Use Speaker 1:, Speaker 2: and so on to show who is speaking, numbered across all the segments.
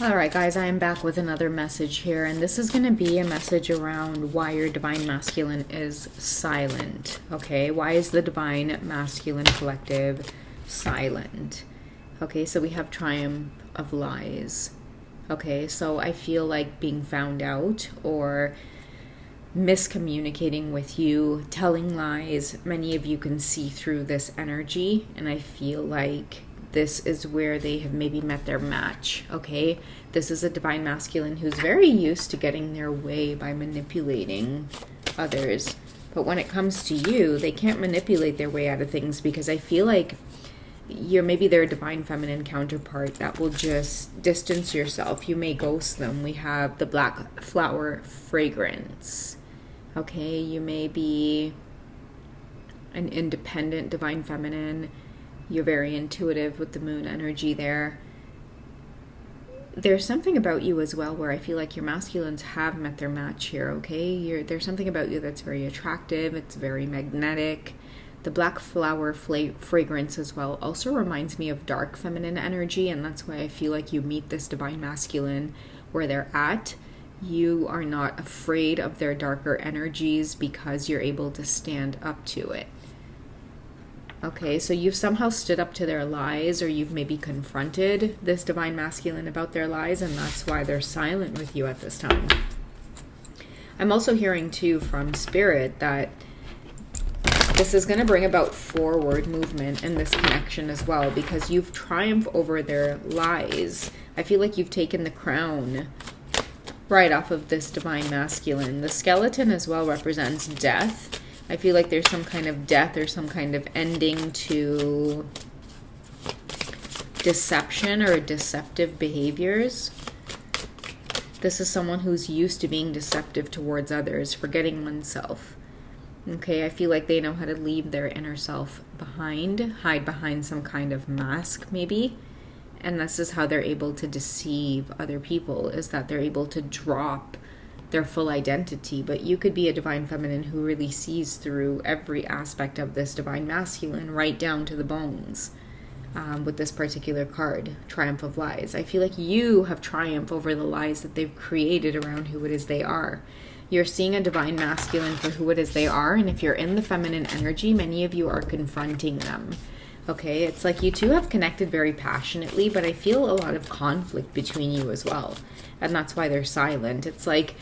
Speaker 1: All right, guys, I am back with another message here, and this is going to be a message around why your divine masculine is silent. Okay, why is the divine masculine collective silent? Okay, so we have triumph of lies. Okay, so I feel like being found out or miscommunicating with you, telling lies. Many of you can see through this energy, and I feel like this is where they have maybe met their match. Okay, this is a divine masculine who's very used to getting their way by manipulating others, but when it comes to you, they can't manipulate their way out of things, because I feel like you're maybe their divine feminine counterpart that will just distance yourself. You may ghost them. We have the black flower fragrance. Okay, you may be an independent divine feminine. You're very intuitive with the moon energy there. There's something about you as well where I feel like your masculines have met their match here, okay? There's something about you that's very attractive. It's very magnetic. The black flower fragrance as well also reminds me of dark feminine energy, and that's why I feel like you meet this divine masculine where they're at. You are not afraid of their darker energies because you're able to stand up to it. Okay, so you've somehow stood up to their lies, or you've maybe confronted this divine masculine about their lies, and that's why they're silent with you at this time. I'm also hearing too from Spirit that this is going to bring about forward movement in this connection as well, because you've triumphed over their lies. I feel like you've taken the crown right off of this divine masculine. The skeleton as well represents death. I feel like there's some kind of death or some kind of ending to deception or deceptive behaviors. This is someone who's used to being deceptive towards others, forgetting oneself. Okay, I feel like they know how to leave their inner self behind, hide behind some kind of mask maybe. And this is how they're able to deceive other people, is that they're able to drop their full identity. But you could be a divine feminine who really sees through every aspect of this divine masculine, right down to the bones, with this particular card, Triumph of Lies. I feel like you have triumphed over the lies that they've created around who it is they are. You're seeing a divine masculine for who it is they are, and if you're in the feminine energy, many of you are confronting them. Okay, it's like you two have connected very passionately, but I feel a lot of conflict between you as well. And that's why they're silent. It's like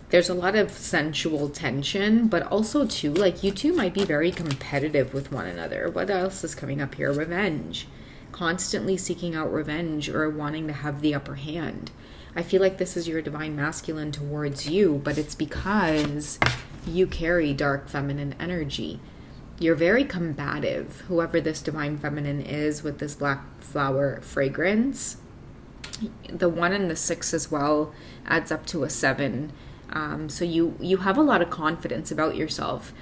Speaker 1: there's a lot of sensual tension, but also too, like you two might be very competitive with one another. What else is coming up here? Revenge. Constantly seeking out revenge or wanting to have the upper hand. I feel like this is your divine masculine towards you, but it's because you carry dark feminine energy. You're very combative, whoever this divine feminine is with this black flower fragrance. The 1 and the 6 as well adds up to a 7. So you have a lot of confidence about yourself.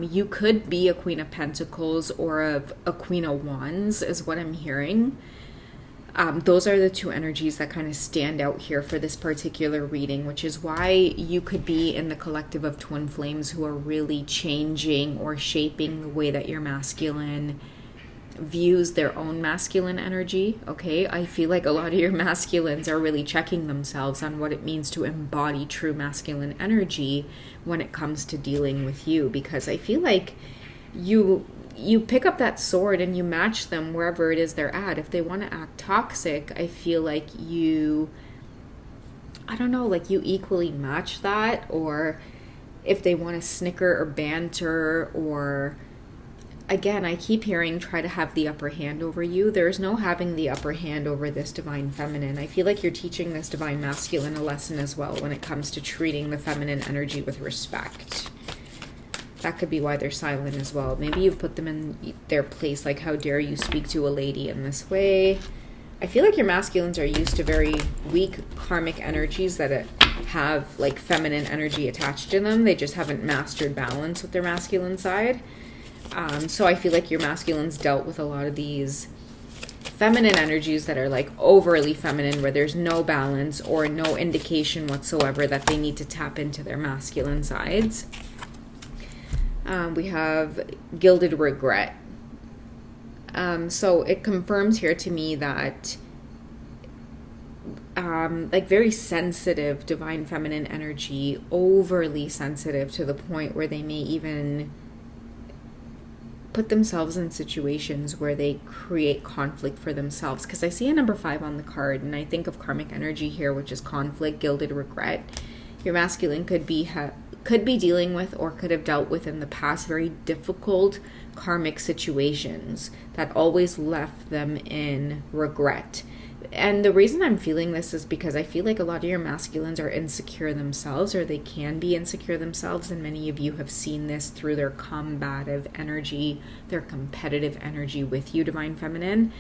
Speaker 1: You could be a Queen of Pentacles or a Queen of Wands is what I'm hearing. Those are the two energies that kind of stand out here for this particular reading, which is why you could be in the collective of twin flames who are really changing or shaping the way that your masculine views their own masculine energy. Okay, I feel like a lot of your masculines are really checking themselves on what it means to embody true masculine energy when it comes to dealing with you, because I feel like you pick up that sword and you match them wherever it is they're at. If they want to act toxic, I feel like you equally match that. Or if they want to snicker or banter, or again, I keep hearing try to have the upper hand over you. There's no having the upper hand over this divine feminine. I feel like you're teaching this divine masculine a lesson as well when it comes to treating the feminine energy with respect. That could be why they're silent as well. Maybe you've put them in their place, like how dare you speak to a lady in this way. I feel like your masculines are used to very weak karmic energies that have like feminine energy attached to them. They just haven't mastered balance with their masculine side. So I feel like your masculines dealt with a lot of these feminine energies that are like overly feminine, where there's no balance or no indication whatsoever that they need to tap into their masculine sides. We have gilded regret. So it confirms here to me that like very sensitive divine feminine energy, overly sensitive to the point where they may even put themselves in situations where they create conflict for themselves. Because I see a number 5 on the card, and I think of karmic energy here, which is conflict, gilded regret. Your masculine could be dealing with or could have dealt with in the past very difficult karmic situations that always left them in regret. And the reason I'm feeling this is because I feel like a lot of your masculines are insecure themselves, or they can be insecure themselves, and many of you have seen this through their combative energy, their competitive energy with you, divine feminine.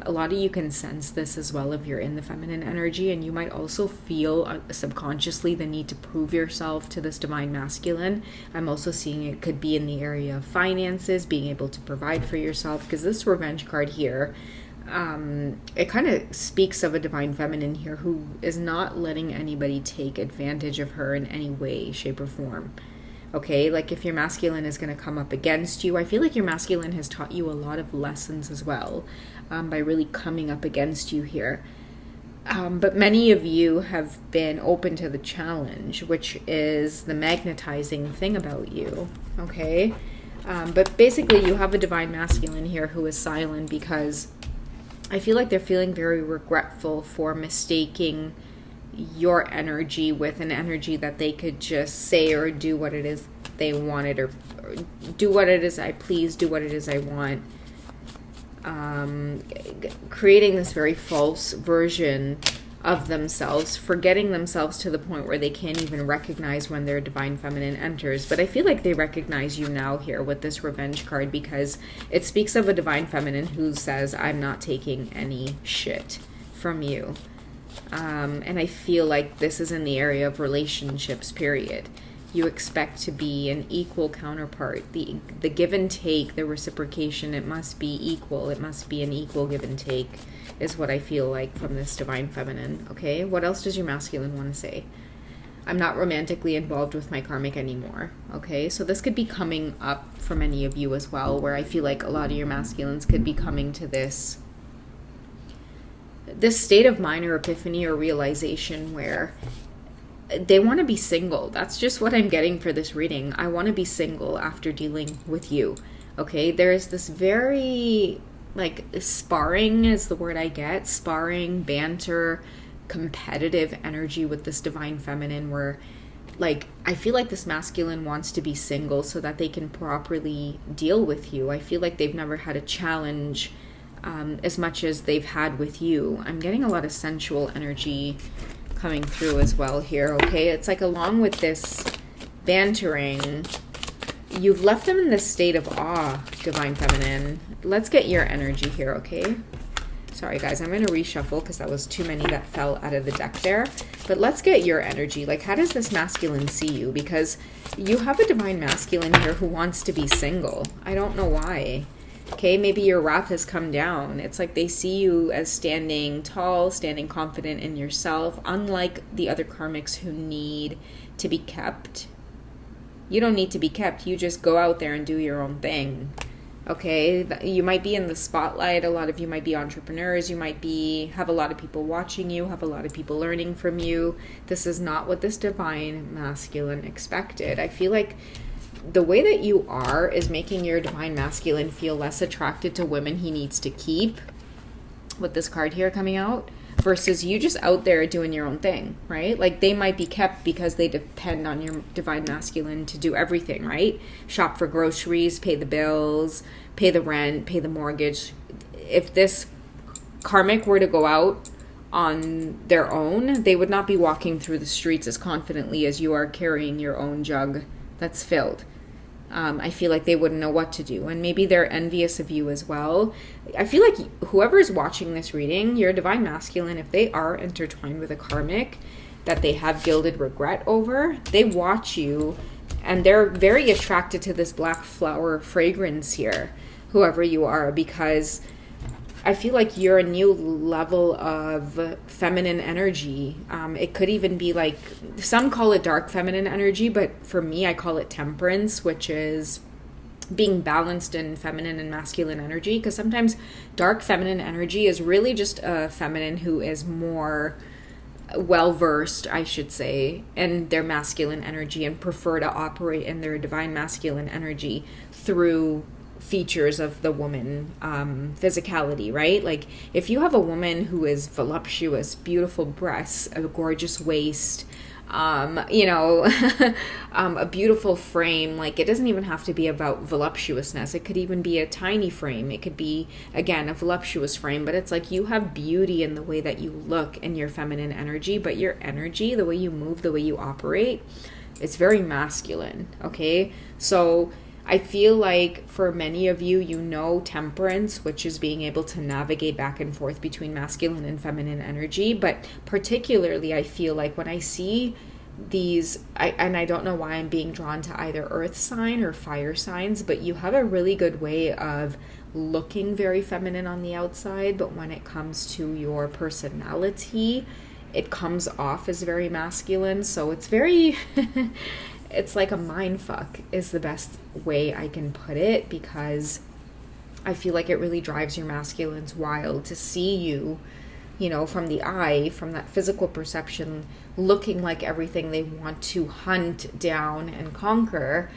Speaker 1: A lot of you can sense this as well if you're in the feminine energy, and you might also feel subconsciously the need to prove yourself to this divine masculine. I'm also seeing it could be in the area of finances, being able to provide for yourself, because this revenge card here, it kind of speaks of a divine feminine here who is not letting anybody take advantage of her in any way, shape, or form. Okay, like if your masculine is going to come up against you, I feel like your masculine has taught you a lot of lessons as well, by really coming up against you here. But many of you have been open to the challenge, which is the magnetizing thing about you. Okay, but basically you have a divine masculine here who is silent because I feel like they're feeling very regretful for mistaking your energy with an energy that they could just say or do what it is they wanted, or do what it is I please, do what it is I want. Creating this very false version of themselves, forgetting themselves to the point where they can't even recognize when their divine feminine enters. But I feel like they recognize you now here with this revenge card, because it speaks of a divine feminine who says, I'm not taking any shit from you. And I feel like this is in the area of relationships, period. You expect to be an equal counterpart. The give and take, the reciprocation, it must be equal. It must be an equal give and take, is what I feel like from this divine feminine. Okay, what else does your masculine want to say? I'm not romantically involved with my karmic anymore. Okay, so this could be coming up for many of you as well, where I feel like a lot of your masculines could be coming to this state of mind or epiphany or realization where they want to be single. That's just what I'm getting for this reading. I want to be single after dealing with you. Okay, there's this very, like, sparring is the word I get. Sparring, banter, competitive energy with this divine feminine where, like, I feel like this masculine wants to be single so that they can properly deal with you. I feel like they've never had a challenge as much as they've had with you. I'm getting a lot of sensual energy coming through as well here, okay? It's like along with this bantering, you've left them in this state of awe, divine feminine. Let's get your energy here, okay? Sorry, guys, I'm going to reshuffle because that was too many that fell out of the deck there. But let's get your energy. Like, how does this masculine see you? Because you have a divine masculine here who wants to be single. I don't know why. Okay, maybe your wrath has come down. It's like they see you as standing tall, standing confident in yourself, unlike the other karmics who need to be kept. You don't need to be kept. You just go out there and do your own thing. Okay, you might be in the spotlight. A lot of you might be entrepreneurs. You might have a lot of people watching you, have a lot of people learning from you. This is not what this divine masculine expected. I feel like the way that you are is making your divine masculine feel less attracted to women he needs to keep, with this card here coming out, versus you just out there doing your own thing, right? Like, they might be kept because they depend on your divine masculine to do everything, right? Shop for groceries, pay the bills, pay the rent, pay the mortgage. If this karmic were to go out on their own, they would not be walking through the streets as confidently as you are carrying your own jug that's filled. I feel like they wouldn't know what to do, and maybe they're envious of you as well. I feel like whoever's watching this reading, your divine masculine, if they are intertwined with a karmic that they have gilded regret over, they watch you and they're very attracted to this black flower fragrance here, whoever you are, because I feel like you're a new level of feminine energy. It could even be like, some call it dark feminine energy, but for me, I call it temperance, which is being balanced in feminine and masculine energy. Because sometimes dark feminine energy is really just a feminine who is more well versed, I should say, in their masculine energy and prefer to operate in their divine masculine energy through features of the woman physicality, right? Like if you have a woman who is voluptuous, beautiful breasts, a gorgeous waist, a beautiful frame, like it doesn't even have to be about voluptuousness. It could even be a tiny frame. It could be, again, a voluptuous frame, but it's like you have beauty in the way that you look in your feminine energy, but your energy, the way you move, the way you operate, it's very masculine, okay? So I feel like for many of you, temperance, which is being able to navigate back and forth between masculine and feminine energy. But particularly, I feel like when I see these, and I don't know why I'm being drawn to either earth sign or fire signs, but you have a really good way of looking very feminine on the outside. But when it comes to your personality, it comes off as very masculine. So it's very... it's like a mind fuck is the best way I can put it, because I feel like it really drives your masculines wild to see you, from the eye, from that physical perception, looking like everything they want to hunt down and conquer.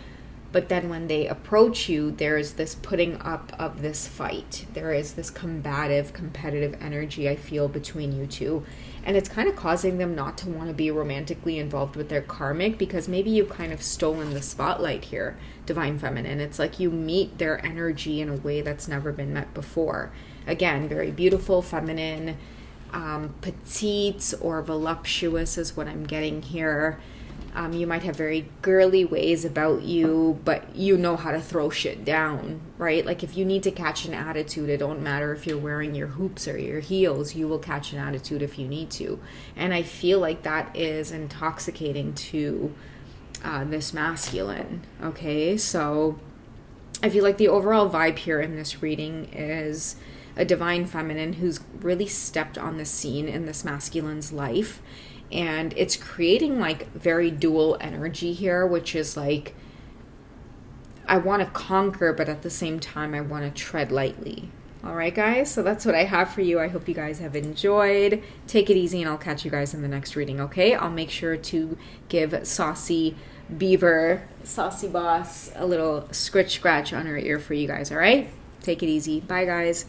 Speaker 1: But then when they approach you, there's this putting up of this fight. There is this combative, competitive energy I feel between you two. And it's kind of causing them not to want to be romantically involved with their karmic, because maybe you've kind of stolen the spotlight here, Divine Feminine. It's like you meet their energy in a way that's never been met before. Again, very beautiful, feminine, petite or voluptuous is what I'm getting here. You might have very girly ways about you, but you know how to throw shit down, right? Like if you need to catch an attitude, it don't matter if you're wearing your hoops or your heels, you will catch an attitude if you need to. And I feel like that is intoxicating to this masculine, okay? So I feel like the overall vibe here in this reading is a divine feminine who's really stepped on the scene in this masculine's life. And it's creating like very dual energy here, which is like, I want to conquer, but at the same time, I want to tread lightly. All right, guys. So that's what I have for you. I hope you guys have enjoyed. Take it easy, and I'll catch you guys in the next reading, okay? I'll make sure to give Saucy Beaver, Saucy Boss, a little scratch on her ear for you guys, all right? Take it easy. Bye, guys.